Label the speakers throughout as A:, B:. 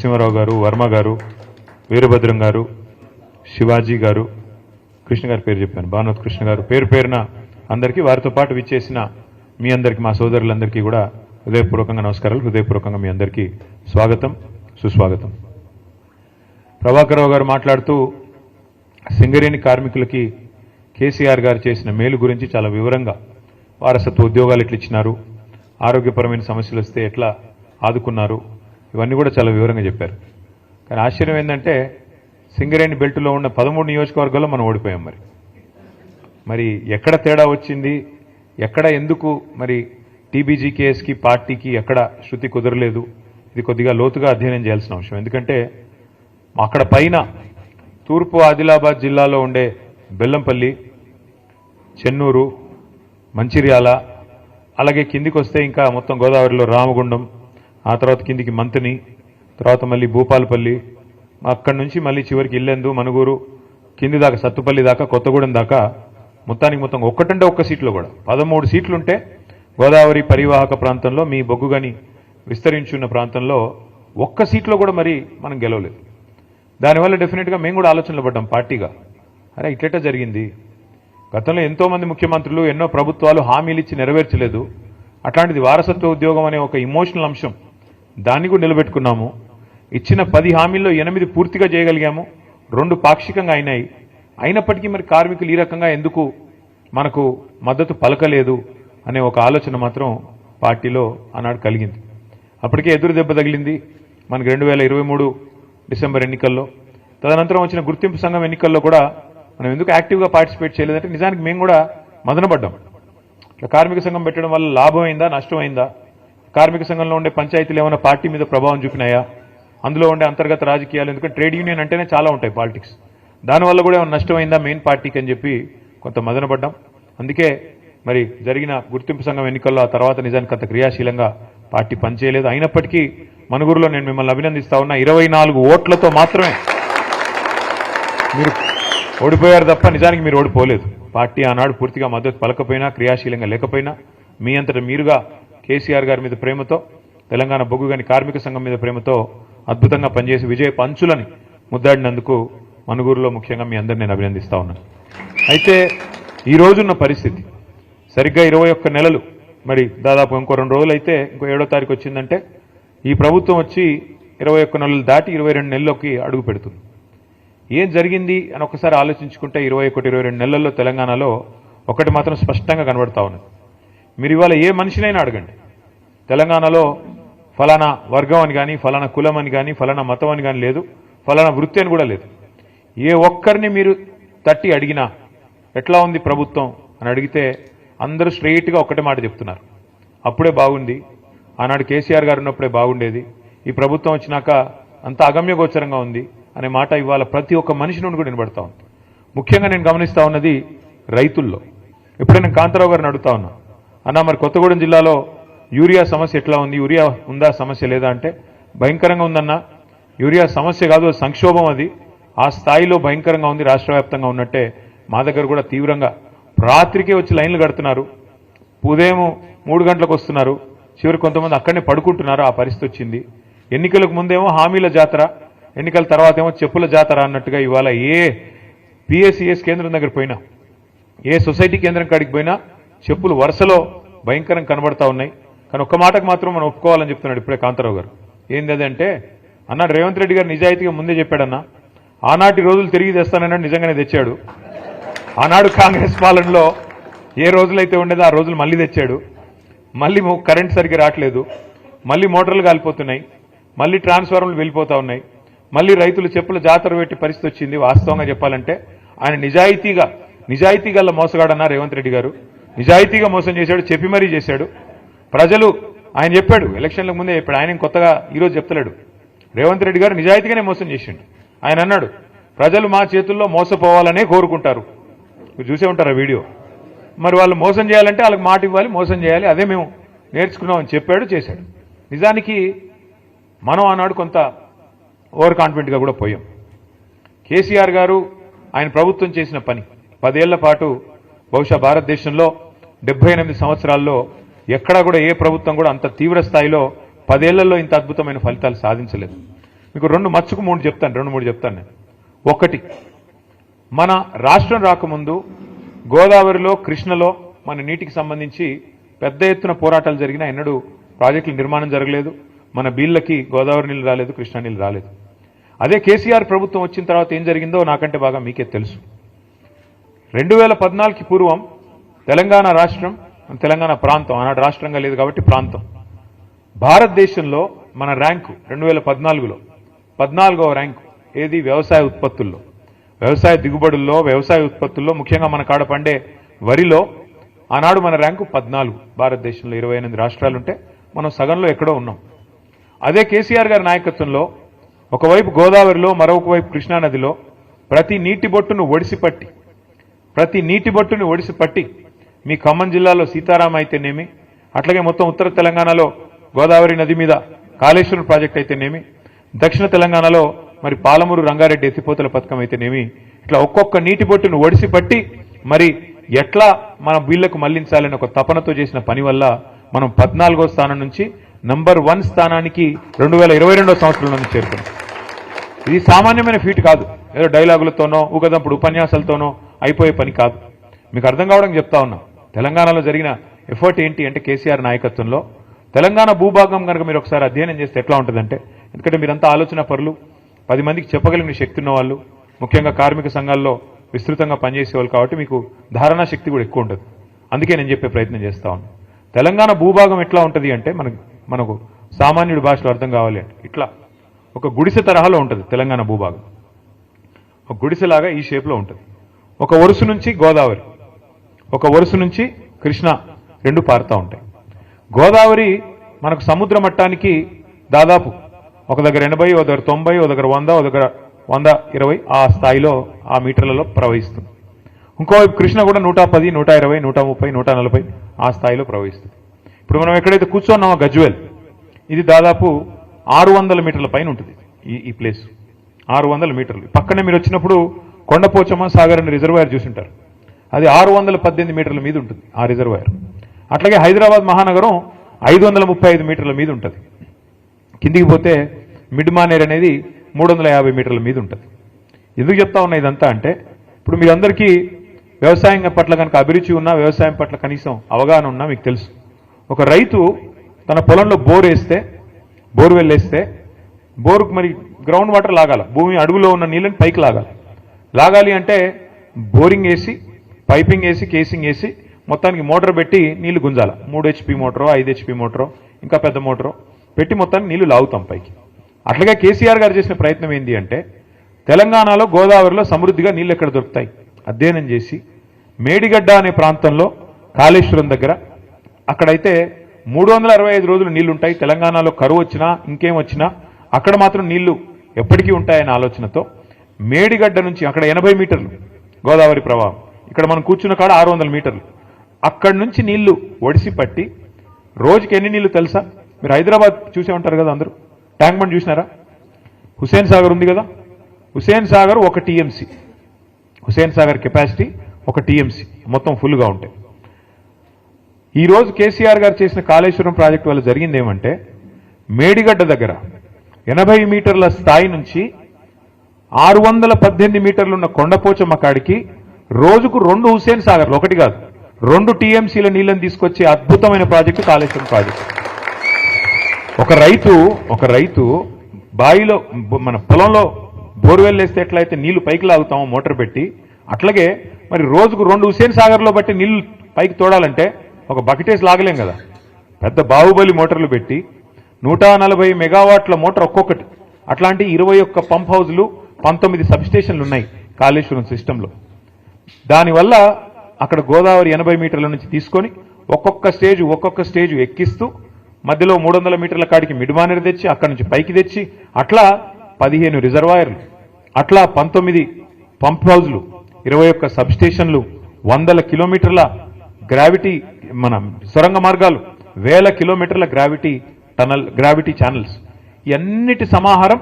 A: నరసింహారావు గారు, వర్మ గారు, వీరభద్రం గారు, శివాజీ గారు, కృష్ణ గారి పేరు చెప్పాను, భానువత్ కృష్ణ గారు, పేరు పేరున అందరికీ, వారితో పాటు విచ్చేసిన మీ అందరికీ, మా సోదరులందరికీ కూడా హృదయపూర్వకంగా నమస్కారాలు. హృదయపూర్వకంగా మీ అందరికీ స్వాగతం, సుస్వాగతం. ప్రభాకరరావు గారు మాట్లాడుతూ సింగరేణి కార్మికులకి కేసీఆర్ గారు చేసిన మేలు గురించి చాలా వివరంగా, వారసత్వ ఉద్యోగాలు ఎట్లా ఇచ్చినారు, ఆరోగ్యపరమైన సమస్యలు వస్తే ఎట్లా ఆదుకున్నారు, ఇవన్నీ కూడా చాలా వివరంగా చెప్పారు. కానీ ఆశ్చర్యం ఏంటంటే సింగరేణి బెల్ట్లో ఉన్న 13 నియోజకవర్గాల్లో మనం ఓడిపోయాం. మరి ఎక్కడ తేడా వచ్చింది, ఎక్కడ ఎందుకు మరి టీబీజీకేఎస్కి పార్టీకి ఎక్కడ శృతి కుదరలేదు, ఇది కొద్దిగా లోతుగా అధ్యయనం చేయాల్సిన అంశం. ఎందుకంటే అక్కడ పైన తూర్పు ఆదిలాబాద్ జిల్లాలో ఉండే బెల్లంపల్లి, చెన్నూరు, మంచిర్యాల, అలాగే కిందికి వస్తే ఇంకా మొత్తం గోదావరిలో రామగుండం, ఆ తర్వాత కిందికి మంతిని, తర్వాత మళ్ళీ భూపాలపల్లి, అక్కడి నుంచి మళ్ళీ చివరికి ఇల్లెందు, మనుగూరు, కింది దాకా సత్తుపల్లి దాకా, కొత్తగూడెం దాకా మొత్తానికి మొత్తం ఒక్కటంటే ఒక్క సీట్లో కూడా 13 సీట్లుంటే గోదావరి పరివాహక ప్రాంతంలో, మీ బొగ్గుగని విస్తరించున్న ప్రాంతంలో ఒక్క సీట్లో కూడా మరి మనం గెలవలేదు. దానివల్ల డెఫినెట్గా మేము కూడా ఆలోచనలు పడ్డాం పార్టీగా, అరే ఇట్లెట్లా జరిగింది, గతంలో ఎంతోమంది ముఖ్యమంత్రులు, ఎన్నో ప్రభుత్వాలు హామీలు ఇచ్చి నెరవేర్చలేదు, అట్లాంటిది వారసత్వ ఉద్యోగం అనే ఒక ఇమోషనల్ అంశం, దాన్ని కూడా నిలబెట్టుకున్నాము. ఇచ్చిన 10 హామీల్లో 8 పూర్తిగా చేయగలిగాము, 2 పాక్షికంగా అయినాయి. అయినప్పటికీ మరి కార్మికులు ఈ రకంగా ఎందుకు మనకు మద్దతు పలకలేదు అనే ఒక ఆలోచన మాత్రం పార్టీలో ఆనాడు కలిగింది. అప్పటికే ఎదురు దెబ్బ తగిలింది మనకు 2023 డిసెంబర్ ఎన్నికల్లో. తదనంతరం వచ్చిన గుర్తింపు సంఘం ఎన్నికల్లో కూడా మనం ఎందుకు యాక్టివ్గా పార్టిసిపేట్ చేయలేదంటే నిజానికి మేము కూడా మదనపడ్డాం. ఇట్లా కార్మిక సంఘం పెట్టడం వల్ల లాభం అయిందా, నష్టం అయిందా, కార్మిక సంఘంలో ఉండే పంచాయతీలు ఏమైనా పార్టీ మీద ప్రభావం చూపినాయా, అందులో ఉండే అంతర్గత రాజకీయాలు, ఎందుకంటే ట్రేడ్ యూనియన్ అంటేనే చాలా ఉంటాయి పాలిటిక్స్, దానివల్ల కూడా ఏమైనా నష్టం అయిందా మెయిన్ పార్టీకి అని చెప్పి కొంత మదనపడ్డాం. అందుకే మరి జరిగిన గుర్తింపు సంఘం ఎన్నికల్లో ఆ తర్వాత నిజానికి అంత క్రియాశీలంగా పార్టీ పనిచేయలేదు. అయినప్పటికీ మనుగురులో నేను మిమ్మల్ని అభినందిస్తా ఉన్నా, 24 ఓట్లతో మాత్రమే మీరు ఓడిపోయారు తప్ప నిజానికి మీరు ఓడిపోలేదు. పార్టీ ఆనాడు పూర్తిగా మద్దతు పలకపోయినా, క్రియాశీలంగా లేకపోయినా, మీ అంతటా మీరుగా కేసీఆర్ గారి మీద ప్రేమతో, తెలంగాణ బొగ్గుగని కార్మిక సంఘం మీద ప్రేమతో అద్భుతంగా పనిచేసి విజయ పంచులని ముద్దాడినందుకు మనుగూరులో ముఖ్యంగా మీ అందరిని నేను అభినందిస్తా ఉన్నాను. అయితే ఈ రోజున్న పరిస్థితి సరిగ్గా 21 నెలలు, మరి దాదాపు ఇంకో 2 రోజులు అయితే ఇంకో 7వ తారీఖు వచ్చిందంటే ఈ ప్రభుత్వం వచ్చి 21 నెలలు దాటి 22 నెలల్లోకి అడుగు పెడుతుంది. ఏం జరిగింది అని ఒకసారి ఆలోచించుకుంటే 21-22 నెలల్లో తెలంగాణలో ఒకటి మాత్రం స్పష్టంగా కనబడతా ఉన్నది. మీరు ఇవాళ ఏ మనిషినైనా అడగండి, తెలంగాణలో ఫలానా వర్గం అని కానీ, ఫలానా కులం అని కానీ, ఫలానా మతం అని కానీ లేదు, ఫలానా వృత్తి అని కూడా లేదు. ఏ ఒక్కరిని మీరు తట్టి అడిగినా ఎట్లా ఉంది ప్రభుత్వం అని అడిగితే అందరూ స్ట్రెయిట్గా ఒక్కటే మాట చెప్తున్నారు, అప్పుడే బాగుంది, ఆనాడు కేసీఆర్ గారు ఉన్నప్పుడే బాగుండేది, ఈ ప్రభుత్వం వచ్చినాక అంత అగమ్యగోచరంగా ఉంది అనే మాట ఇవాళ ప్రతి ఒక్క మనిషి నుండి కూడా వినబడతా ఉంది. ముఖ్యంగా నేను గమనిస్తా ఉన్నది రైతుల్లో. ఇప్పుడే నేను కాంతారావు గారిని అడుగుతా ఉన్నా, అన్న మరి కొత్తగూడెం జిల్లాలో యూరియా సమస్య ఎట్లా ఉంది, యూరియా ఉందా, సమస్య లేదా అంటే భయంకరంగా ఉందన్న, యూరియా సమస్య కాదు, సంక్షోభం, అది ఆ స్థాయిలో భయంకరంగా ఉంది, రాష్ట్ర వ్యాప్తంగా ఉన్నట్టే మా దగ్గర కూడా తీవ్రంగా రాత్రికే వచ్చి లైన్లు కడుతున్నారు, ఉదయం 3 గంటలకు వస్తున్నారు, చివరి కొంతమంది అక్కడనే పడుకుంటున్నారు, ఆ పరిస్థితి వచ్చింది. ఎన్నికలకు ముందేమో హామీల జాతర, ఎన్నికల తర్వాత ఏమో చెప్పుల జాతర అన్నట్టుగా ఇవాళ ఏ పిఎస్సిఎస్ కేంద్రం దగ్గర పోయినా, ఏ సొసైటీ కేంద్రం కాడికి పోయినా చెప్పులు వరుసలో భయంకరం కనబడతా ఉన్నాయి. కానీ ఒక్క మాటకు మాత్రం మనం ఒప్పుకోవాలని చెప్తున్నాడు ఇప్పుడే కాంతారావు గారు. ఏంది అదంటే, అన్నాడు రేవంత్ రెడ్డి గారు నిజాయితీగా ముందే చెప్పాడన్నా, ఆనాటి రోజులు తిరిగి తెస్తానన్నాడు, నిజంగానే తెచ్చాడు. ఆనాడు కాంగ్రెస్ పాలనలో ఏ రోజులైతే ఉండేదో ఆ రోజులు మళ్ళీ తెచ్చాడు. మళ్ళీ కరెంట్ సరిగ్గా రావట్లేదు, మళ్ళీ మోటార్లు కాలిపోతున్నాయి, మళ్ళీ ట్రాన్స్ఫార్మర్లు వెళ్ళిపోతా ఉన్నాయి, మళ్ళీ రైతులు చెప్పుల జాతర పెట్టి పరిస్థితి వచ్చింది. వాస్తవంగా చెప్పాలంటే ఆయన నిజాయితీ గల మోసగాడన్నా రేవంత్ రెడ్డి గారు, నిజాయితీగా మోసం చేశాడు, చెప్పి మరీ చేశాడు. ప్రజలు ఆయన చెప్పాడు, ఎలక్షన్లకు ముందే చెప్పాడు, ఆయన కొత్తగా ఈరోజు చెప్తలేడు. రేవంత్ రెడ్డి గారు నిజాయితీగానే మోసం చేసిండు. ఆయన అన్నాడు, ప్రజలు మా చేతుల్లో మోసపోవాలనే కోరుకుంటారు. మీరు చూసే ఉంటారు ఆ వీడియో. మరి వాళ్ళు మోసం చేయాలంటే వాళ్ళకి మాట ఇవ్వాలి, మోసం చేయాలి, అదే మేము నేర్చుకున్నామని చెప్పాడు, చేశాడు. నిజానికి మనం ఆనాడు కొంత ఓవర్ కాన్ఫిడెంట్గా కూడా పోయాం. కేసీఆర్ గారు ఆయన ప్రభుత్వం చేసిన పని 10 ఏళ్ల పాటు బహుశా భారతదేశంలో 78 సంవత్సరాల్లో ఎక్కడా కూడా ఏ ప్రభుత్వం కూడా అంత తీవ్ర స్థాయిలో 10 ఏళ్లలో ఇంత అద్భుతమైన ఫలితాలు సాధించలేదు. మీకు మచ్చుకు మూడు చెప్తాను నేను. ఒకటి, మన రాష్ట్రం రాకముందు గోదావరిలో కృష్ణలో మన నీటికి సంబంధించి పెద్ద ఎత్తున పోరాటాలు జరిగినా ఎన్నడూ ప్రాజెక్టుల నిర్మాణం జరగలేదు. మన బీళ్ళకి గోదావరి నీళ్ళు రాలేదు, కృష్ణా నీళ్ళు రాలేదు. అదే కేసీఆర్ ప్రభుత్వం వచ్చిన తర్వాత ఏం జరిగిందో నాకంటే బాగా మీకే తెలుసు. 2014కి పూర్వం తెలంగాణ రాష్ట్రం, తెలంగాణ ప్రాంతం, ఆనాడు రాష్ట్రంగా లేదు కాబట్టి ప్రాంతం, భారతదేశంలో మన ర్యాంకు 2014లో 14వ ర్యాంకు. ఏది? వ్యవసాయ ఉత్పత్తుల్లో, వ్యవసాయ దిగుబడుల్లో, వ్యవసాయ ఉత్పత్తుల్లో, ముఖ్యంగా మన కాడ పండే వరిలో ఆనాడు మన ర్యాంకు 14. భారతదేశంలో 28 రాష్ట్రాలుంటే మనం సగంలో ఎక్కడో ఉన్నాం. అదే కేసీఆర్ గారి నాయకత్వంలో ఒకవైపు గోదావరిలో, మరొక వైపు కృష్ణానదిలో ప్రతి నీటి బొట్టును ఒడిసిపట్టి మీ ఖమ్మం జిల్లాలో సీతారాం అయితేనేమి, అట్లాగే మొత్తం ఉత్తర తెలంగాణలో గోదావరి నది మీద కాళేశ్వరం ప్రాజెక్ట్ అయితేనేమి, దక్షిణ తెలంగాణలో మరి పాలమూరు రంగారెడ్డి ఎత్తిపోతల పథకం అయితేనేమి, ఇట్లా ఒక్కొక్క నీటి బొట్టును ఒడిసిపట్టి మరి ఎట్లా మన బిల్లకు మళ్లించాలని ఒక తపనతో చేసిన పని వల్ల మనం 14వ స్థానం నుంచి నంబర్ 1 స్థానానికి 2022వ సంవత్సరంలో చేరుకున్నాం. ఇది సామాన్యమైన ఫీట్ కాదు. ఏదో డైలాగులతోనో ఊకదంపుడు ఉపన్యాసాలతోనో అయిపోయే పని కాదు. మీకు అర్థం కావడానికి చెప్తా ఉన్నా. తెలంగాణలో జరిగిన ఎఫర్ట్ ఏంటి అంటే కేసీఆర్ నాయకత్వంలో తెలంగాణ భూభాగం కనుక మీరు ఒకసారి అధ్యయనం చేస్తే ఎట్లా ఉంటుందంటే, ఎందుకంటే మీరంతా ఆలోచన పరులు, 10 మందికి చెప్పగలిగిన శక్తి ఉన్న వాళ్ళు, ముఖ్యంగా కార్మిక సంఘాల్లో విస్తృతంగా పనిచేసేవాళ్ళు కాబట్టి మీకు ధారణా శక్తి కూడా ఎక్కువ ఉంటుంది. అందుకే నేను చెప్పే ప్రయత్నం చేస్తా ఉన్నాను. తెలంగాణ భూభాగం ఎట్లా ఉంటుంది అంటే మనకు సామాన్యుడి భాషలో అర్థం కావాలి అంటే ఇట్లా ఒక గుడిసె తరహాలో ఉంటుంది తెలంగాణ భూభాగం. ఒక గుడిసెలాగా ఈ షేప్లో ఉంటుంది. ఒక వరుస నుంచి గోదావరి, ఒక వరుస నుంచి కృష్ణ రెండు పారుతూ ఉంటాయి. గోదావరి మనకు సముద్ర మట్టానికి దాదాపు ఒక దగ్గర 80, ఒక దగ్గర 90, ఒక దగ్గర 100, ఒక దగ్గర 120 ఆ స్థాయిలో ఆ మీటర్లలో ప్రవహిస్తుంది. ఇంకోవైపు కృష్ణ కూడా 110, 120, 130, 140 ఆ స్థాయిలో ప్రవహిస్తుంది. ఇప్పుడు మనం ఎక్కడైతే కూర్చోన్నామో గజ్వేల్, ఇది దాదాపు 600 మీటర్ల పైన ఉంటుంది. ఈ ప్లేస్ 600 మీటర్లు. పక్కనే మీరు వచ్చినప్పుడు కొండపోచమ్మ సాగర్ అనే రిజర్వాయర్ చూసింటారు. అది 618 మీటర్ల మీద ఉంటుంది ఆ రిజర్వాయర్. అట్లాగే హైదరాబాద్ మహానగరం 535 మీటర్ల మీద ఉంటుంది. కిందికి పోతే మిడ్ మానేర్ అనేది 350 మీటర్ల మీద ఉంటుంది. ఎందుకు చెప్తా ఉన్నా ఇదంతా అంటే, ఇప్పుడు మీ అందరికీ వ్యవసాయం పట్ల కనుక అభిరుచి ఉన్నా, వ్యవసాయం పట్ల కనీసం అవగాహన ఉన్నా మీకు తెలుసు. ఒక రైతు తన పొలంలో బోర్వెల్ వేస్తే బోరుకు మరి గ్రౌండ్ వాటర్ లాగాల, భూమి అడుగులో ఉన్న నీళ్ళని పైకి లాగాలి అంటే బోరింగ్ వేసి, పైపింగ్ వేసి, కేసింగ్ వేసి మొత్తానికి మోటార్ పెట్టి నీళ్లు గుంజాల. 3 HP మోటారో, 5 HP మోటారో, ఇంకా పెద్ద మోటారో పెట్టి మొత్తానికి నీళ్లు లాగుతాం పైకి. అట్లాగే కేసీఆర్ గారు చేసిన ప్రయత్నం ఏంటి అంటే, తెలంగాణలో గోదావరిలో సమృద్ధిగా నీళ్ళు ఎక్కడ దొరుకుతాయి అధ్యయనం చేసి మేడిగడ్డ అనే ప్రాంతంలో కాళేశ్వరం దగ్గర అక్కడైతే 365 రోజులు నీళ్లు ఉంటాయి. తెలంగాణలో కరువు వచ్చినా ఇంకేం వచ్చినా అక్కడ మాత్రం నీళ్లు ఎప్పటికీ ఉంటాయనే ఆలోచనతో మేడిగడ్డ నుంచి అక్కడ 80 మీటర్లు గోదావరి ప్రవాహం, ఇక్కడ మనం కూర్చున్న కాడ 600 మీటర్లు, అక్కడి నుంచి నీళ్లు ఒడిసి పట్టి రోజుకి ఎన్ని నీళ్లు తెలుసా? మీరు హైదరాబాద్ చూసే ఉంటారు కదా అందరూ, ట్యాంక్ బండ్ చూసినారా? హుస్సేన్ సాగర్ ఉంది కదా, Hussain Sagar 1 TMC, Hussain Sagar capacity 1 TMC మొత్తం ఫుల్గా ఉంటాయి. ఈరోజు కేసీఆర్ గారు చేసిన కాళేశ్వరం ప్రాజెక్టు వల్ల జరిగింది ఏమంటే, మేడిగడ్డ దగ్గర 80 మీటర్ల స్థాయి నుంచి 618 మీటర్లున్న కొండపోచమ్మ కాడికి రోజుకు 2 హుస్సేన్ సాగర్లు, ఒకటి కాదు 2 TMCల నీళ్ళని తీసుకొచ్చే అద్భుతమైన ప్రాజెక్టు కాళేశ్వరం ప్రాజెక్టు. ఒక రైతు బావిలో మన పొలంలో బోర్వెల్ వేస్తే ఎట్లయితే నీళ్లు పైకి లాగుతామో మోటార్ పెట్టి, అట్లాగే మరి రోజుకు 2 హుస్సేన్ సాగర్లో బట్టి నీళ్లు పైకి తోడాలంటే ఒక బకెటేసి లాగలేం కదా. పెద్ద బాహుబలి మోటార్లు పెట్టి 140 మెగావాట్ల మోటార్ ఒక్కొక్కటి, అట్లాంటి 21 పంప్ హౌజ్లు, 19 సబ్స్టేషన్లు ఉన్నాయి కాళేశ్వరం సిస్టంలో. దానివల్ల అక్కడ గోదావరి 80 మీటర్ల నుంచి తీసుకొని ఒక్కొక్క స్టేజ్ ఎక్కిస్తూ మధ్యలో 300 మీటర్ల కాడికి మిడ్మానేర్ తెచ్చి అక్కడి నుంచి పైకి తెచ్చి అట్లా 15 రిజర్వాయర్లు, అట్లా 19 పంప్ హౌజ్లు, 21 సబ్స్టేషన్లు, 100 కిలోమీటర్ల గ్రావిటీ మన సొరంగ మార్గాలు, 1000 కిలోమీటర్ల గ్రావిటీ ఛానల్స్, ఇవన్నిటి సమాహారం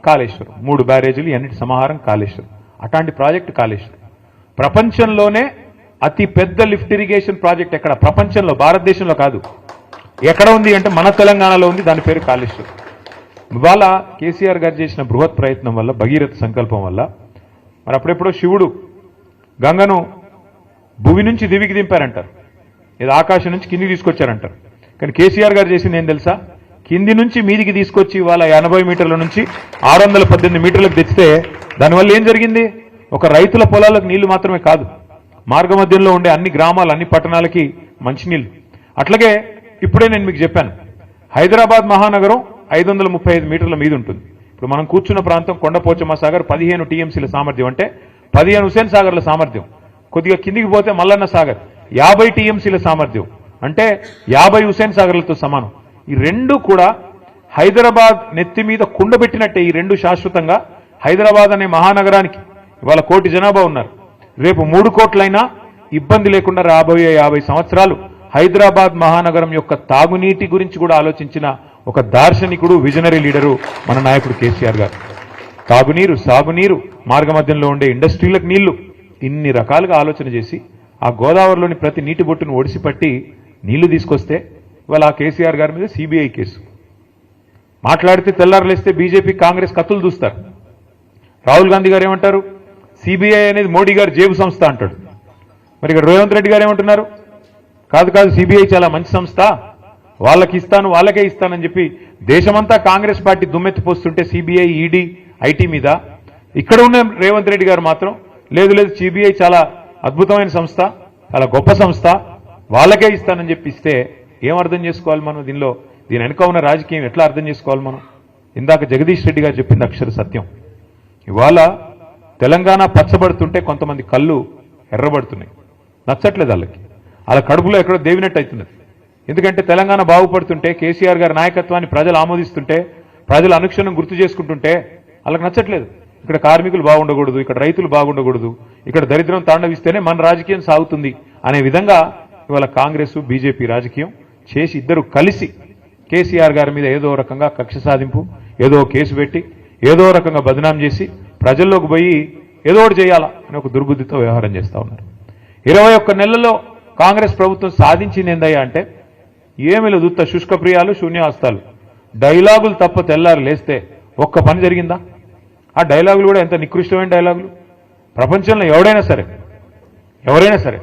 A: కాళేశ్వరం. 3 బ్యారేజీలు, ఇవన్నిటి సమాహారం కాళేశ్వరం. అట్లాంటి ప్రాజెక్టు కాళేశ్వరం ప్రపంచంలోనే అతి పెద్ద లిఫ్ట్ ఇరిగేషన్ ప్రాజెక్ట్ ఎక్కడ? ప్రపంచంలో, భారతదేశంలో కాదు. ఎక్కడ ఉంది అంటే మన తెలంగాణలో ఉంది. దాని పేరు కాళేశ్వరం. ఇవాళ కేసీఆర్ గారు చేసిన బృహత్ ప్రయత్నం వల్ల, భగీరథ సంకల్పం వల్ల, మరి అప్పుడెప్పుడో శివుడు గంగను భూమి నుంచి దివికి దింపారంటారు, ఇది ఆకాశం నుంచి కిందికి తీసుకొచ్చారంటారు. కానీ కేసీఆర్ గారు చేసింది ఏం తెలుసా? కింది నుంచి మీదికి తీసుకొచ్చి ఇవాళ 80 మీటర్ల నుంచి 618 మీటర్లకు తెచ్చితే దానివల్ల ఏం జరిగింది? ఒక రైతుల పొలాలకు నీళ్లు మాత్రమే కాదు, మార్గ మధ్యంలో ఉండే అన్ని గ్రామాలు, అన్ని పట్టణాలకి మంచినీళ్లు. అట్లాగే ఇప్పుడే నేను మీకు చెప్పాను, హైదరాబాద్ మహానగరం 535 మీటర్ల మీద ఉంటుంది. ఇప్పుడు మనం కూర్చున్న ప్రాంతం కొండపోచమ్మ సాగర్ 15 టీఎంసీల సామర్థ్యం, అంటే 15 హుసేన్ సాగర్ల సామర్థ్యం. కొద్దిగా కిందికి పోతే మల్లన్న సాగర్ 50 టీఎంసీల సామర్థ్యం, అంటే 50 హుసేన్ సాగర్లతో సమానం. ఈ రెండు కూడా హైదరాబాద్ నెత్తి మీద కుండబెట్టినట్టే. ఈ రెండు శాశ్వతంగా హైదరాబాద్ అనే మహానగరానికి ఇవాళ 1 కోటి జనాభా ఉన్నారు, రేపు 3 కోట్లైనా ఇబ్బంది లేకుండా రాబోయే 50 సంవత్సరాలు హైదరాబాద్ మహానగరం యొక్క తాగునీటి గురించి కూడా ఆలోచించిన ఒక దార్శనికుడు, విజనరీ లీడరు మన నాయకుడు కేసీఆర్ గారు. తాగునీరు, సాగునీరు, మార్గమధ్యంలో ఉండే ఇండస్ట్రీలకు నీళ్లు, ఇన్ని రకాలుగా ఆలోచన చేసి ఆ గోదావరిలోని ప్రతి నీటి బొట్టును ఒడిసిపట్టి నీళ్లు తీసుకొస్తే ఇవాళ ఆ కేసీఆర్ గారి మీద సిబిఐ కేసు. మాట్లాడితే తెల్లారులేస్తే బీజేపీ, కాంగ్రెస్ కత్తులు దూస్తారు. రాహుల్ గాంధీ గారు ఏమంటారు? సిబిఐ అనేది మోడీ గారు జేబు సంస్థ అంటాడు. మరి ఇక్కడ రేవంత్ రెడ్డి గారు ఏమంటున్నారు? కాదు కాదు, సిబిఐ చాలా మంచి సంస్థ, వాళ్ళకి ఇస్తాను, వాళ్ళకే ఇస్తానని చెప్పి దేశమంతా కాంగ్రెస్ పార్టీ దుమ్మెత్తిపోస్తుంటే సిబిఐ, ఈడీ, ఐటీ మీద ఇక్కడ ఉన్న రేవంత్ రెడ్డి గారు మాత్రం లేదు లేదు, సిబిఐ చాలా అద్భుతమైన సంస్థ, చాలా గొప్ప సంస్థ, వాళ్ళకే ఇస్తానని చెప్పి ఇస్తే ఏం అర్థం చేసుకోవాలి మనం? దీని వెనుక ఉన్న రాజకీయం ఎట్లా అర్థం చేసుకోవాలి మనం? ఇందాక జగదీష్ రెడ్డి గారు చెప్పింది అక్షర సత్యం. ఇవాళ తెలంగాణ పచ్చబడుతుంటే కొంతమంది కళ్ళు ఎర్రబడుతున్నాయి, నచ్చట్లేదు వాళ్ళకి, వాళ్ళ కడుపులో ఎక్కడో దేవినట్టు అవుతున్నది. ఎందుకంటే తెలంగాణ బాగుపడుతుంటే, కేసీఆర్ గారి నాయకత్వాన్ని ప్రజలు ఆమోదిస్తుంటే, ప్రజలు అనుక్షణం గుర్తు చేసుకుంటుంటే వాళ్ళకి నచ్చట్లేదు. ఇక్కడ కార్మికులు బాగుండకూడదు, ఇక్కడ రైతులు బాగుండకూడదు, ఇక్కడ దరిద్రం తాండవిస్తేనే మన రాజకీయం సాగుతుంది అనే విధంగా ఇవాళ కాంగ్రెస్, బీజేపీ రాజకీయం చేసి ఇద్దరు కలిసి కేసీఆర్ గారి మీద ఏదో రకంగా కక్ష సాధింపు, ఏదో కేసు పెట్టి, ఏదో రకంగా బదనాం చేసి ప్రజల్లోకి పోయి ఏదో ఒకటి చేయాలా అని ఒక దుర్బుద్ధితో వ్యవహారం చేస్తూ ఉన్నారు. 21 నెలల్లో కాంగ్రెస్ ప్రభుత్వం సాధించింది ఏందయ్యా అంటే ఏమీ లేదు, ఉత్త శుష్కప్రియాలు, శూన్యహస్తాలు, డైలాగులు తప్ప తెల్లారు లేస్తే ఒక్క పని జరిగిందా? ఆ డైలాగులు కూడా ఎంత నికృష్టమైన డైలాగులు. ప్రపంచంలో ఎవరైనా సరే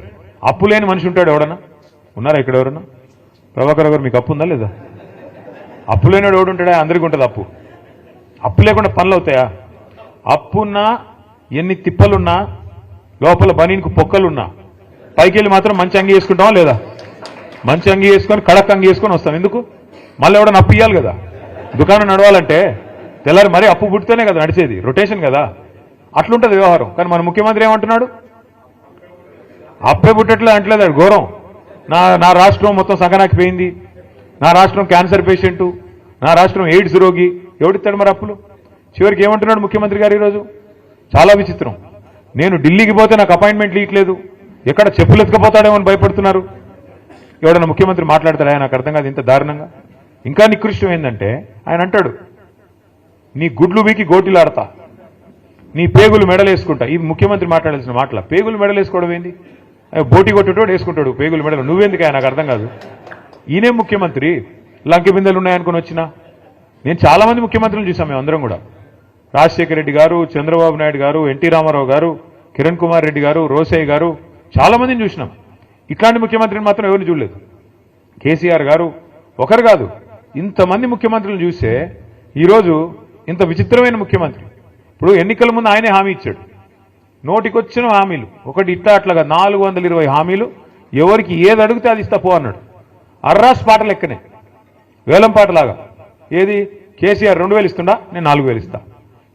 A: అప్పు లేని మనిషి ఉంటాడు ఎవడన్నా? ఉన్నారా ఇక్కడ ఎవరన్నా? ప్రభాకర్ గారు మీకు అప్పు ఉందా లేదా? అప్పు లేనివాడు ఎవడు ఉంటాడా? అందరికీ ఉంటుంది అప్పు. అప్పు లేకుండా పనులు అవుతాయా? అప్పున్నా, ఎన్ని తిప్పలున్నా, లోపల బనీనికి పొక్కలున్నా, పైకి వెళ్ళి మాత్రం మంచి అంగి వేసుకుంటామా లేదా? మంచి అంగి వేసుకొని, కడక్ అంగి వేసుకొని వస్తాం. ఎందుకు? మళ్ళీ ఎవడన్నా అప్పు ఇవ్వాలి కదా. దుకాణం నడవాలంటే తెల్లారి మరీ అప్పు పుట్టితేనే కదా నడిచేది, రొటేషన్ కదా, అట్లుంటుంది వ్యవహారం. కానీ మన ముఖ్యమంత్రి ఏమంటున్నాడు? అప్పే పుట్టట్లేదు అంటలేదు, ఘోరం. నా రాష్ట్రం మొత్తం సగనాకిపోయింది, నా రాష్ట్రం క్యాన్సర్ పేషెంటు, నా రాష్ట్రం ఎయిడ్స్ రోగి, ఎవడిస్తాడు మరి అప్పులు? చివరికి ఏమంటున్నాడు ముఖ్యమంత్రి గారు ఈరోజు? చాలా విచిత్రం. నేను ఢిల్లీకి పోతే నాకు అపాయింట్మెంట్లు ఇవ్వట్లేదు, ఎక్కడ చెప్పులు ఎత్తుకపోతాడేమో అని భయపడుతున్నారు. ఎవడన్నా ముఖ్యమంత్రి మాట్లాడతాడా? నాకు అర్థం కాదు ఇంత దారుణంగా. ఇంకా నికృష్టం ఏంటంటే ఆయన అంటాడు, నీ గుడ్లు వీకి గోటిలాడతా, నీ పేగులు మెడలేసుకుంటా. ఇది ముఖ్యమంత్రి మాట్లాడాల్సిన మాటల. పేగులు మెడలేసుకోవడం ఏంది? బోటి కొట్టేటోడు వేసుకుంటాడు పేగులు మెడలు, నువ్వెందుకు? నాకు అర్థం కాదు. ఈయనే ముఖ్యమంత్రి, లంకె బిందెలు ఉన్నాయనుకుని వచ్చినా. నేను చాలా మంది ముఖ్యమంత్రులు చూసాం మేము అందరం కూడా. రాజశేఖర రెడ్డి గారు, చంద్రబాబు నాయుడు గారు, ఎన్టీ రామారావు గారు, కిరణ్ కుమార్ రెడ్డి గారు, రోసయ్య గారు, చాలా మందిని చూసినాం. ఇట్లాంటి ముఖ్యమంత్రిని మాత్రం ఎవరిని చూడలేదు. కేసీఆర్ గారు ఒకరు కాదు, ఇంతమంది ముఖ్యమంత్రులు చూస్తే ఈరోజు ఇంత విచిత్రమైన ముఖ్యమంత్రి. ఇప్పుడు ఎన్నికల ముందు ఆయనే హామీ ఇచ్చాడు, నోటికొచ్చిన హామీలు, ఒకటి ఇట్లా అట్లాగా 420 హామీలు, ఎవరికి ఏది అడిగితే అది ఇస్తా పో అన్నాడు. అర్రాస్ పాట లెక్కనే, వేలం పాటలాగా. ఏది? కేసీఆర్ 2000 ఇస్తుండా, నేను 4000 ఇస్తా.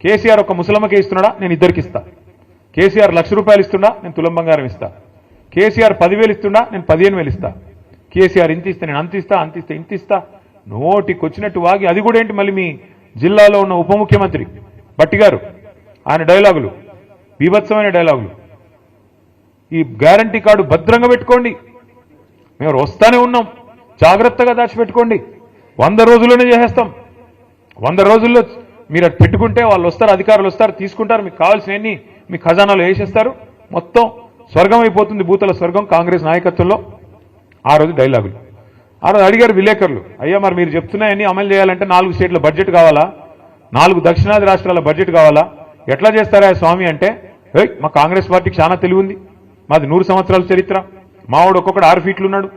A: కేసీఆర్ ఒక ముసలమ్మకే ఇస్తున్నాడా, నేను ఇద్దరికి ఇస్తా. కేసీఆర్ ₹1,00,000 ఇస్తుండా, నేను తులం బంగారం ఇస్తా. కేసీఆర్ 10,000 ఇస్తుండా, నేను 15,000 ఇస్తా. కేసీఆర్ ఇంత ఇస్తే నేను అంత ఇస్తా, అంత ఇస్తే ఇంత ఇస్తా. నోటికొచ్చినట్టు వాగి, అది కూడా ఏంటి మళ్ళీ మీ జిల్లాలో ఉన్న ఉప ముఖ్యమంత్రి భట్టి గారు, ఆయన డైలాగులు బీభత్సమైన డైలాగులు. ఈ గ్యారంటీ కార్డు భద్రంగా పెట్టుకోండి, మేము వస్తానే ఉన్నాం, జాగ్రత్తగా దాచిపెట్టుకోండి, 100 రోజుల్లోనే చేసేస్తాం. 100 రోజుల్లో మీరు అది పెట్టుకుంటే వాళ్ళు వస్తారు, అధికారులు వస్తారు, తీసుకుంటారు, మీకు కావాల్సినవన్నీ మీ ఖజానాలో వేసేస్తారు, మొత్తం స్వర్గం అయిపోతుంది, భూతల స్వర్గం కాంగ్రెస్ నాయకత్వంలో. ఆ రోజు డైలాగులు. ఆ రోజు అడిగారు విలేకరులు, అయ్యా మరి మీరు చెప్తున్నాయని అమలు చేయాలంటే 4 స్టేట్ల బడ్జెట్ కావాలా, 4 దక్షిణాది రాష్ట్రాల బడ్జెట్ కావాలా? ఎట్లా చేస్తారా స్వామి అంటే, మా కాంగ్రెస్ పార్టీకి చాలా తెలివి ఉంది, మాది 100 సంవత్సరాల చరిత్ర, మావాడు ఒక్కొక్కడు 6 ఫీట్లు ఉన్నాడు,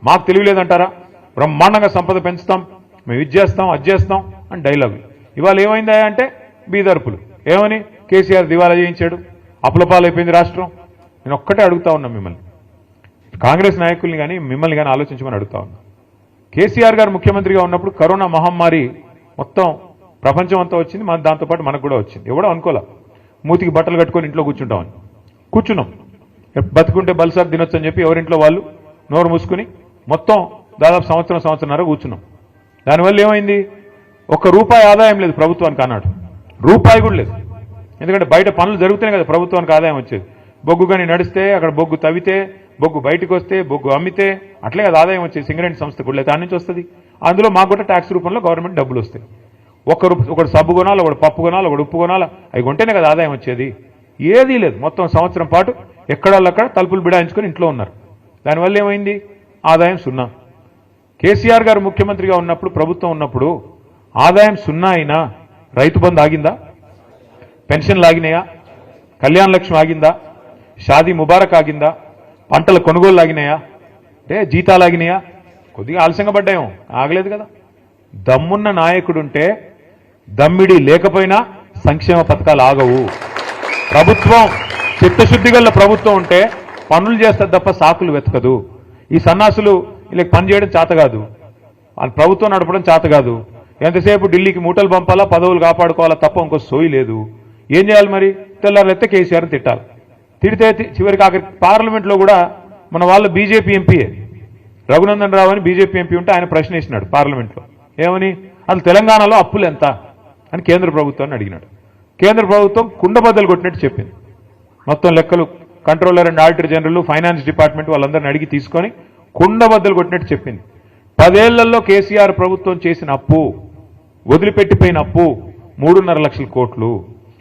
A: మాకు తెలివి లేదంటారా? బ్రహ్మాండంగా సంపద పెంచుతాం, మేము ఇది చేస్తాం అది చేస్తాం అని డైలాగులు. ఇవాళ ఏమైందా అంటే బీదర్పులు. ఏమని? కేసీఆర్ దివాలా చేయించాడు, అప్పులపాలైపోయింది రాష్ట్రం. నేను ఒక్కటే అడుగుతా ఉన్నా మిమ్మల్ని, కాంగ్రెస్ నాయకుల్ని కానీ మిమ్మల్ని కానీ ఆలోచించమని అడుగుతా ఉన్నా. కేసీఆర్ గారు ముఖ్యమంత్రిగా ఉన్నప్పుడు కరోనా మహమ్మారి మొత్తం ప్రపంచం అంతా వచ్చింది, మన దాంతోపాటు మనకు కూడా వచ్చింది. ఎవడో అనుకోలే మూతికి బట్టలు కట్టుకొని ఇంట్లో కూర్చుంటామని. కూర్చున్నాం, బతుకుంటే బల్సార్ తినొచ్చు అని చెప్పి ఎవరింట్లో వాళ్ళు నోరు మూసుకుని మొత్తం దాదాపు సంవత్సరంన్నర కూర్చున్నాం. దానివల్ల ఏమైంది? ₹1 ఆదాయం లేదు ప్రభుత్వానికి అన్నాడు, రూపాయి కూడా లేదు. ఎందుకంటే బయట పనులు జరుగుతూనే కదా ప్రభుత్వానికి ఆదాయం వచ్చేది. బొగ్గు కానీ నడిస్తే, అక్కడ బొగ్గు తవ్వితే, బొగ్గు బయటకు వస్తే, బొగ్గు అమ్మితే అట్లే కదా ఆదాయం వచ్చేది. సింగరేణి సంస్థ కూడా దాని నుంచి వస్తుంది. అందులో మాకు కూడా ట్యాక్స్ రూపంలో గవర్నమెంట్ డబ్బులు వస్తాయి. ఒకడు సబ్బు కొనాలి, ఒకడు పప్పు కొనాలి, ఒకడు ఉప్పు కొనాలి, అవి కొంటేనే కదా ఆదాయం వచ్చేది. ఏదీ లేదు. మొత్తం సంవత్సరం పాటు ఎక్కడక్కడ తలుపులు బిడాయించుకొని ఇంట్లో ఉన్నారు. దానివల్ల ఏమైంది? ఆదాయం 0. కేసీఆర్ గారు ముఖ్యమంత్రిగా ఉన్నప్పుడు, ప్రభుత్వం ఉన్నప్పుడు ఆదాయం 0 అయినా రైతు బంధు ఆగిందా? పెన్షన్లు ఆగినాయా? కళ్యాణ లక్ష్మి ఆగిందా? షాదీ ముబారక్ ఆగిందా? పంటల కొనుగోలు ఆగినాయా? అంటే జీతాలు ఆగినాయా? కొద్దిగా ఆలస్యంగా పడ్డాయేమో, ఆగలేదు కదా. దమ్మున్న నాయకుడుంటే, దమ్మిడి లేకపోయినా సంక్షేమ పథకాలు ఆగవు. ప్రభుత్వం చిత్తశుద్ధి గల ప్రభుత్వం ఉంటే పనులు చేస్తారు తప్ప సాకులు వెతకదు. ఈ సన్నాసులు వీళ్ళకి పని చేయడం చేత కాదు, వాళ్ళ ప్రభుత్వం నడపడం చేత కాదు. ఎంతసేపు ఢిల్లీకి మూటలు పంపాలా, పదవులు కాపాడుకోవాలా తప్ప ఇంకో సోయి లేదు. ఏం చేయాలి మరి? తెల్లారులైతే కేసీఆర్ని తిట్టాలి. తిడితే చివరికి ఆఖరి పార్లమెంట్లో కూడా మన వాళ్ళు బీజేపీ ఎంపీయే రఘునందన్ రావు అని బీజేపీ ఎంపీ ఉంటే ఆయన ప్రశ్న వేసినాడు పార్లమెంట్లో. ఏమని? అసలు తెలంగాణలో అప్పులు ఎంత అని కేంద్ర ప్రభుత్వాన్ని అడిగినాడు. కేంద్ర ప్రభుత్వం కుండబద్దలు కొట్టినట్టు చెప్పింది. మొత్తం లెక్కలు controller and auditor general, finance department వాళ్ళందరిని అడిగి తీసుకొని కుండబద్దలు కొట్టినట్టు చెప్పింది. 10 ఏళ్లలో కేసీఆర్ ప్రభుత్వం చేసిన అప్పు, వదిలిపెట్టిపోయిన అప్పు 3.5 లక్షల కోట్లు.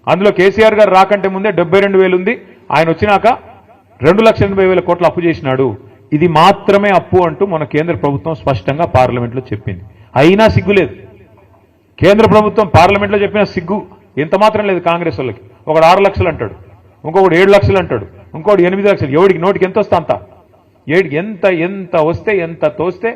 A: అందులో కేసీఆర్ గారు రాకంటే ముందే 72,000 ఉంది, ఆయన వచ్చినాక 2,80,000 కోట్ల అప్పు చేసినాడు. ఇది మాత్రమే అప్పు అంటూ మన కేంద్ర ప్రభుత్వం స్పష్టంగా పార్లమెంట్లో చెప్పింది. అయినా సిగ్గులేదు. కేంద్ర ప్రభుత్వం పార్లమెంట్లో చెప్పిన సిగ్గు ఎంత మాత్రం లేదు కాంగ్రెస్ వాళ్ళకి. ఒకడు 6 లక్షలు అంటాడు, ఇంకొకడు 7 లక్షలు అంటాడు, ఇంకోటి 8 లక్షలు. ఎవడికి నోటికి ఎంత వస్తే అంత, ఎంత వస్తే ఎంత తోస్తే,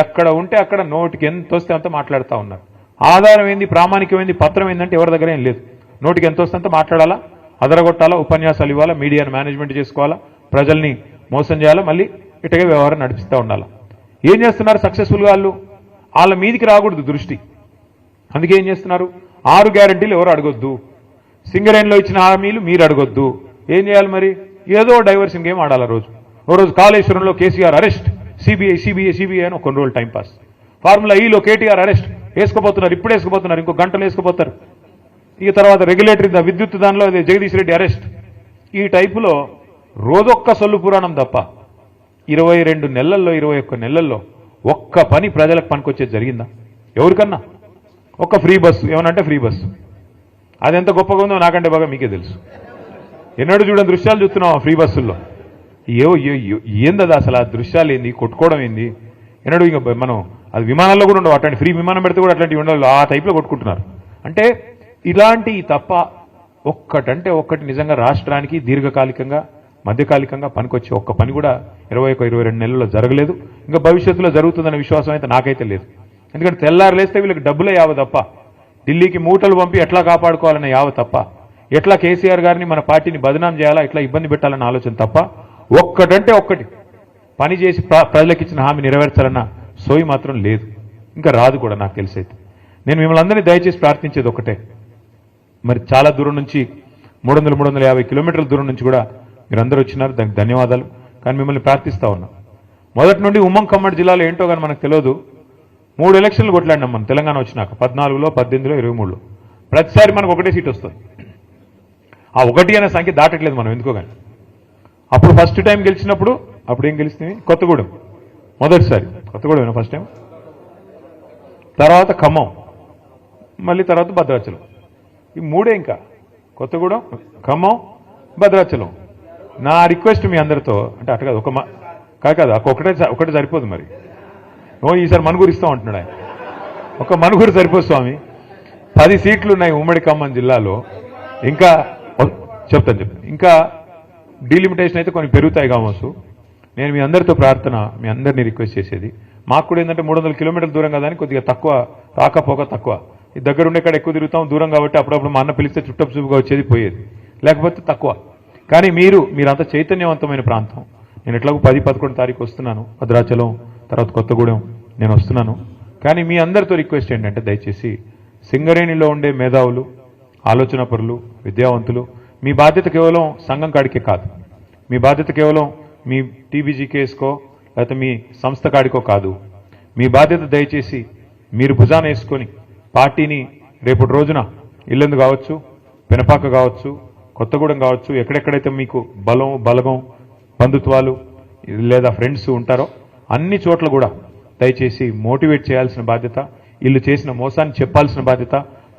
A: ఎక్కడ ఉంటే అక్కడ నోటికి ఎంత వస్తే అంత మాట్లాడుతూ ఉన్నారు. ఆధారం ఏంది, ప్రామాణికమైంది, పత్రం ఏంటంటే ఎవరి దగ్గర ఏం లేదు. నోటికి ఎంత వస్తే అంత మాట్లాడాలా, అదరగొట్టాలా, ఉపన్యాసాలు ఇవ్వాలా, మీడియాను మేనేజ్మెంట్ చేసుకోవాలా, ప్రజల్ని మోసం చేయాలా, మళ్ళీ ఇటగా వ్యవహారం నడిపిస్తూ ఉండాలా. ఏం చేస్తున్నారు సక్సెస్ఫుల్గా? వాళ్ళ మీదికి రాకూడదు దృష్టి. అందుకే ఏం చేస్తున్నారు? 6 గ్యారంటీలు ఎవరు అడగొద్దు, సింగరేణిలో ఇచ్చిన హామీలు మీరు అడగొద్దు. ఏం చేయాలి మరి? ఏదో డైవర్షన్ గేమ్ ఆడాలి. ఓ రోజు కాళేశ్వరంలో కేసీఆర్ అరెస్ట్, సిబిఐ అని కొన్ని రోజులు టైంపాస్. ఫార్ములా ఈలో కేటీఆర్ అరెస్ట్, వేసుకోపోతున్నారు, ఇప్పుడు వేసుకోపోతున్నారు, ఇంకో గంటలు వేసుకోపోతారు. ఇక తర్వాత రెగ్యులేటరీ విద్యుత్ దానిలో అదే జగదీష్ రెడ్డి అరెస్ట్. ఈ టైపులో రోజొక్క సొల్లు పురాణం తప్ప 22 నెలల్లో 21 నెలల్లో ఒక్క పని ప్రజలకు పనికొచ్చేది జరిగిందా? ఎవరికన్నా? ఒక్క ఫ్రీ బస్సు ఏమనంటే ఫ్రీ బస్సు, అది ఎంత గొప్పగా ఉందో నాకంటే బాగా మీకే తెలుసు. ఎన్నడూ చూడని దృశ్యాలు చూస్తున్నాం ఫ్రీ బస్సుల్లో. ఏందది అసలు? ఆ దృశ్యాలు ఏంది, కొట్టుకోవడం ఏంది? ఎన్నడూ ఇంకా మనం అది విమానాల్లో కూడా ఉండవు. అట్లాంటి ఫ్రీ విమానం పెడితే కూడా అట్లాంటివి ఉండాలి, ఆ టైప్లో కొట్టుకుంటున్నారు. అంటే ఇలాంటివి తప్ప ఒక్కటంటే ఒక్కటి నిజంగా రాష్ట్రానికి దీర్ఘకాలికంగా, మధ్యకాలికంగా పనికొచ్చే ఒక్క పని కూడా 21-22 నెలల్లో జరగలేదు. ఇంకా భవిష్యత్తులో జరుగుతుందనే విశ్వాసం అయితే నాకైతే లేదు. ఎందుకంటే తెల్లారులేస్తే వీళ్ళకి డబ్బులే యావ తప్ప, ఢిల్లీకి మూటలు పంపి ఎట్లా కాపాడుకోవాలనే యావ తప్ప, ఎట్లా కేసీఆర్ గారిని మన పార్టీని బదనాం చేయాలా, ఎట్లా ఇబ్బంది పెట్టాలన్న ఆలోచన తప్ప ఒక్కటంటే ఒక్కటి పని చేసి ప్రజలకు ఇచ్చిన హామీ నెరవేర్చాలన్న సోయి మాత్రం లేదు, ఇంకా రాదు కూడా నాకు తెలిసైతే. నేను మిమ్మల్ని అందరినీ దయచేసి ప్రార్థించేది ఒకటే, మరి చాలా దూరం నుంచి 300-350 కిలోమీటర్ల దూరం నుంచి కూడా మీరందరూ వచ్చినారు, దానికి ధన్యవాదాలు. కానీ మిమ్మల్ని ప్రార్థిస్తా ఉన్నా, మొదటి నుండి ఉమ్మడి ఖమ్మం జిల్లాలో ఏంటో కానీ మనకు తెలియదు, 3 ఎలక్షన్లు కొట్లాడినాం మనం తెలంగాణ వచ్చినాక, 14లో, 18లో, 23లో. ప్రతిసారి మనకు ఒకటే సీట్ వస్తుంది. ఆ 1 అనే సంఖ్య దాటట్లేదు మనం ఎందుకో కానీ. అప్పుడు ఫస్ట్ టైం గెలిచినప్పుడు అప్పుడు ఏం గెలిచింది? కొత్తగూడెం మొదటిసారి, కొత్తగూడెం ఫస్ట్ టైం, తర్వాత ఖమ్మం, మళ్ళీ తర్వాత భద్రాచలం. ఈ 3 ఇంకా కొత్తగూడెం, ఖమ్మం, భద్రాచలం. నా రిక్వెస్ట్ మీ అందరితో, అంటే అటు కాదు, కాదు ఒకటే సరిపోదు మరి. ఈసారి మనుగురు ఇస్తాం అంటున్నాడు ఆయన. ఒక మనుగురు సరిపోదు స్వామి. 10 సీట్లు ఉన్నాయి ఉమ్మడి ఖమ్మం జిల్లాలో. ఇంకా చెప్తాను ఇంకా డీలిమిటేషన్ అయితే కొన్ని పెరుగుతాయి కావచ్చు. నేను మీ అందరితో ప్రార్థన, మీ అందరినీ రిక్వెస్ట్ చేసేది, మాకు కూడా ఏంటంటే 300 కిలోమీటర్ల దూరం కదా అని కొద్దిగా తక్కువ రాకపోక తక్కువ, ఈ దగ్గర ఉండే కాడ ఎక్కువ తిరుగుతాం, దూరం కాబట్టి అప్పుడప్పుడు మా అన్న పిలిస్తే చుట్టపు చూపుగా వచ్చేది పోయేది, లేకపోతే తక్కువ. కానీ మీరంతా చైతన్యవంతమైన ప్రాంతం. నేను ఎట్లాగో 10-11 తారీఖు వస్తున్నాను, భద్రాచలం తర్వాత కొత్తగూడెం నేను వస్తున్నాను. కానీ మీ అందరితో రిక్వెస్ట్ ఏంటంటే దయచేసి సింగరేణిలో ఉండే మేధావులు, ఆలోచన పరులు, విద్యావంతులు, మీ బాధ్యత కేవలం సంఘం కాడికే కాదు, మీ బాధ్యత కేవలం మీ టీబీజీ కేసుకో లేకపోతే మీ సంస్థ కాడికో కాదు. మీ బాధ్యత దయచేసి మీరు భుజాన వేసుకొని పార్టీని రేపటి రోజున ఇల్లందు కావచ్చు, పెనపాక కావచ్చు, కొత్తగూడెం కావచ్చు, ఎక్కడెక్కడైతే మీకు బలగం బంధుత్వాలు లేదా ఫ్రెండ్స్ ఉంటారో అన్ని చోట్ల కూడా దయచేసి మోటివేట్ చేయాల్సిన బాధ్యత, వీళ్ళు చేసిన మోసాన్ని చెప్పాల్సిన బాధ్యత,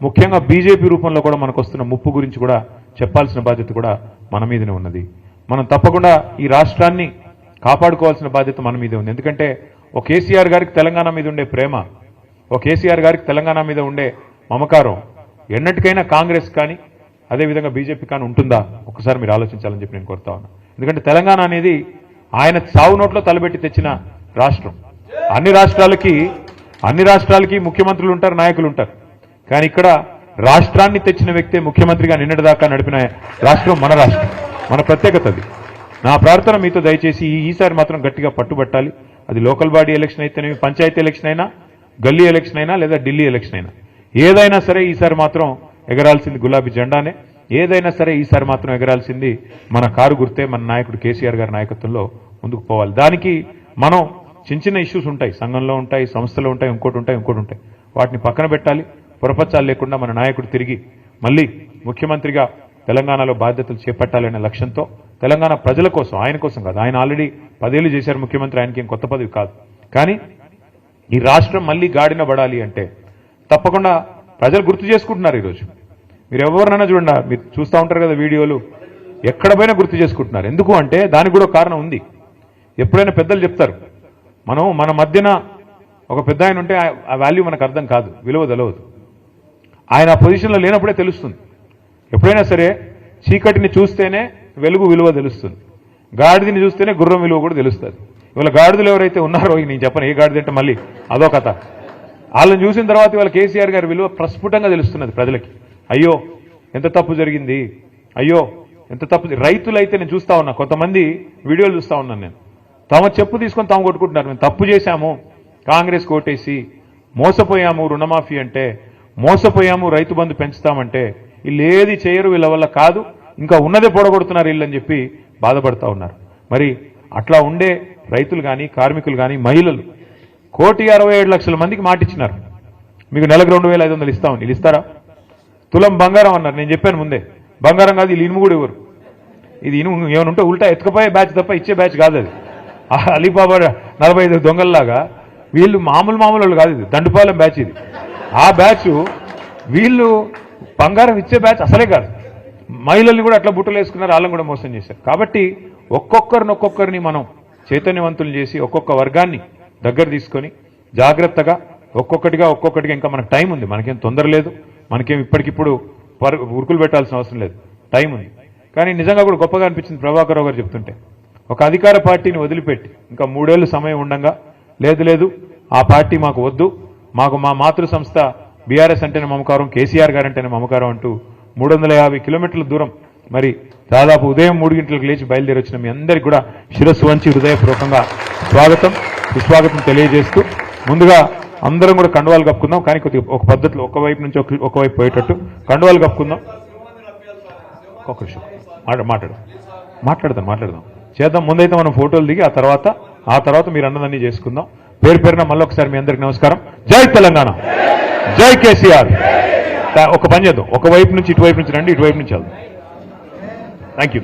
A: ముఖ్యంగా బీజేపీ రూపంలో కూడా మనకు వస్తున్న ముప్పు గురించి కూడా చెప్పాల్సిన బాధ్యత కూడా మన మీదనే ఉన్నది. మనం తప్పకుండా ఈ రాష్ట్రాన్ని కాపాడుకోవాల్సిన బాధ్యత మన మీదే ఉంది. ఎందుకంటే ఒక కేసీఆర్ గారికి తెలంగాణ మీద ఉండే ప్రేమ, ఒక కేసీఆర్ గారికి తెలంగాణ మీద ఉండే మమకారం ఎన్నటికైనా కాంగ్రెస్ కానీ అదేవిధంగా బీజేపీ కానీ ఉంటుందా ఒకసారి మీరు ఆలోచించాలని చెప్పి నేను కోరుతా ఉన్నా. ఎందుకంటే తెలంగాణ అనేది ఆయన చావు నోట్లో తలబెట్టి తెచ్చిన రాష్ట్రం. అన్ని రాష్ట్రాలకి ముఖ్యమంత్రులు ఉంటారు, నాయకులు ఉంటారు. కానీ ఇక్కడ రాష్ట్రాన్ని తెచ్చిన వ్యక్తే ముఖ్యమంత్రిగా నిన్నటిదాకా నడిపిన రాష్ట్రం మన రాష్ట్రం, మన ప్రత్యేకత అది. నా ప్రార్థన మీతో దయచేసి ఈసారి మాత్రం గట్టిగా పట్టుబట్టాలి. అది లోకల్ బాడీ ఎలక్షన్ అయితేనేమి, పంచాయతీ ఎలక్షన్ అయినా, గల్లీ ఎలక్షన్ అయినా లేదా ఢిల్లీ ఎలక్షన్ అయినా, ఏదైనా సరే ఈసారి మాత్రం ఎగరాల్సింది గులాబీ జెండానే. ఏదైనా సరే ఈసారి మాత్రం ఎగరాల్సింది మన కారు గుర్తే, మన నాయకుడు కేసీఆర్ గారి నాయకత్వంలో ముందుకు పోవాలి. దానికి మనం చిన్న ఇష్యూస్ ఉంటాయి, సంఘంలో ఉంటాయి, సంస్థలో ఉంటాయి, ఇంకోటి ఉంటాయి. వాటిని పక్కన పెట్టాలి. పొరపచ్చాలు లేకుండా మన నాయకుడు తిరిగి మళ్ళీ ముఖ్యమంత్రిగా తెలంగాణలో బాధ్యతలు చేపట్టాలనే లక్ష్యంతో తెలంగాణ ప్రజల కోసం, ఆయన కోసం కాదు, ఆయన ఆల్రెడీ 10 ఏళ్ళు చేశారు ముఖ్యమంత్రి, ఆయనకి ఏం కొత్త పదవి కాదు. కానీ ఈ రాష్ట్రం మళ్ళీ గాడిన పడాలి అంటే తప్పకుండా ప్రజలు గుర్తు చేసుకుంటున్నారు. ఈరోజు మీరు ఎవరినైనా చూడండి, మీరు చూస్తూ ఉంటారు కదా వీడియోలు, ఎక్కడ పోయినా గుర్తు చేసుకుంటున్నారు. ఎందుకు అంటే దానికి కూడా కారణం ఉంది. ఎప్పుడైనా పెద్దలు చెప్తారు, మన మధ్యన ఒక పెద్ద ఆయన ఉంటే ఆ వాల్యూ మనకు అర్థం కాదు, విలువ తెలవదు. ఆయన ఆ పొజిషన్లో లేనప్పుడే తెలుస్తుంది. ఎప్పుడైనా సరే చీకటిని చూస్తేనే వెలుగు విలువ తెలుస్తుంది, గాడిదని చూస్తేనే గుర్రం విలువ కూడా తెలుస్తుంది. ఇవాళ గాడిదలు ఎవరైతే ఉన్నారో, నేను చెప్పను ఏ గాడిద అంటే మళ్ళీ అదో కథ, వాళ్ళని చూసిన తర్వాత ఇవాళ కేసీఆర్ గారి విలువ ప్రస్ఫుటంగా తెలుస్తున్నది ప్రజలకి. అయ్యో ఎంత తప్పు జరిగింది, అయ్యో ఎంత తప్పు. రైతులైతే నేను చూస్తా ఉన్నా, కొంతమంది వీడియోలు చూస్తా ఉన్నాను నేను, తమ చెప్పు తీసుకొని తాము కొట్టుకుంటున్నారు. మేము తప్పు చేశాము, కాంగ్రెస్ కోటేసి మోసపోయాము, రుణమాఫీ అంటే మోసపోయాము, రైతు బంధు పెంచుతామంటే వీళ్ళు ఏది చేయరు, వీళ్ళ వల్ల కాదు, ఇంకా ఉన్నదే పొడగొడుతున్నారు వీళ్ళని చెప్పి బాధపడతా ఉన్నారు. మరి అట్లా ఉండే రైతులు కానీ, కార్మికులు కానీ, మహిళలు 1,67,00,000 మందికి మాటిచ్చినారు, మీకు నెలకు 2,500 ఇస్తామని. వీళ్ళు ఇస్తారా? తులం బంగారం అన్నారు. నేను చెప్పాను ముందే, బంగారం కాదు, వీళ్ళు ఇనుము కూడా ఇవ్వరు. ఇది ఇనుము ఏమైనా ఉంటే ఉల్టా ఎత్తుకపోయే బ్యాచ్ తప్ప ఇచ్చే బ్యాచ్ కాదు అది. అలీబాబా 45 దొంగల్లాగా వీళ్ళు మామూలు వాళ్ళు కాదు, ఇది దండుపాలెం బ్యాచ్ ఇది. ఆ బ్యాచ్ వీళ్ళు బంగారం ఇచ్చే బ్యాచ్ అసలే కాదు. మహిళల్ని కూడా అట్లా బుట్టలు వేసుకున్నారు, వాళ్ళని కూడా మోసం చేశారు. కాబట్టి ఒక్కొక్కరిని మనం చైతన్యవంతులు చేసి ఒక్కొక్క వర్గాన్ని దగ్గర తీసుకొని జాగ్రత్తగా ఒక్కొక్కటిగా ఇంకా మనకు టైం ఉంది, మనకేం తొందర లేదు, మనకేం ఇప్పటికిప్పుడు ఉరుకులు పెట్టాల్సిన అవసరం లేదు, టైం ఉంది. కానీ నిజంగా కూడా గొప్పగా అనిపించింది ప్రభాకర్ రావు గారు చెప్తుంటే, ఒక అధికార పార్టీని వదిలిపెట్టి ఇంకా 3 ఏళ్ళు సమయం ఉండగా లేదు ఆ పార్టీ మాకు వద్దు, మాకు మా మాతృ సంస్థ బీఆర్ఎస్ అంటేనే మమకారం, కేసీఆర్ గారు అంటేనే మమకారం అంటూ 350 కిలోమీటర్ల దూరం మరి దాదాపు ఉదయం 3 గంటలకు లేచి బయలుదేరి వచ్చిన మీ అందరికీ కూడా శిరస్సు వంచి హృదయపూర్వకంగా సుస్వాగతం తెలియజేస్తూ, ముందుగా అందరం కూడా కండువాలు కప్పుకుందాం. కానీ కొద్దిగా ఒక పద్ధతిలో ఒకవైపు నుంచి ఒకవైపు పోయేటట్టు కండువాలు కప్పుకుందాం. ఒక్క నిమిషం మాట్లాడదాం చేద్దాం. ముందైతే మనం ఫోటోలు దిగి ఆ తర్వాత మీరు అన్నదాన్ని చేసుకుందాం. పేరున మళ్ళీ ఒకసారి మీ అందరికి నమస్కారం. జై తెలంగాణ, జై కేసీఆర్. ఒక పని చేద్దాం, ఒకవైపు నుంచి ఇటువైపు నుంచి రండి, ఇటువైపు నుంచి వెళ్దాం. Thank you.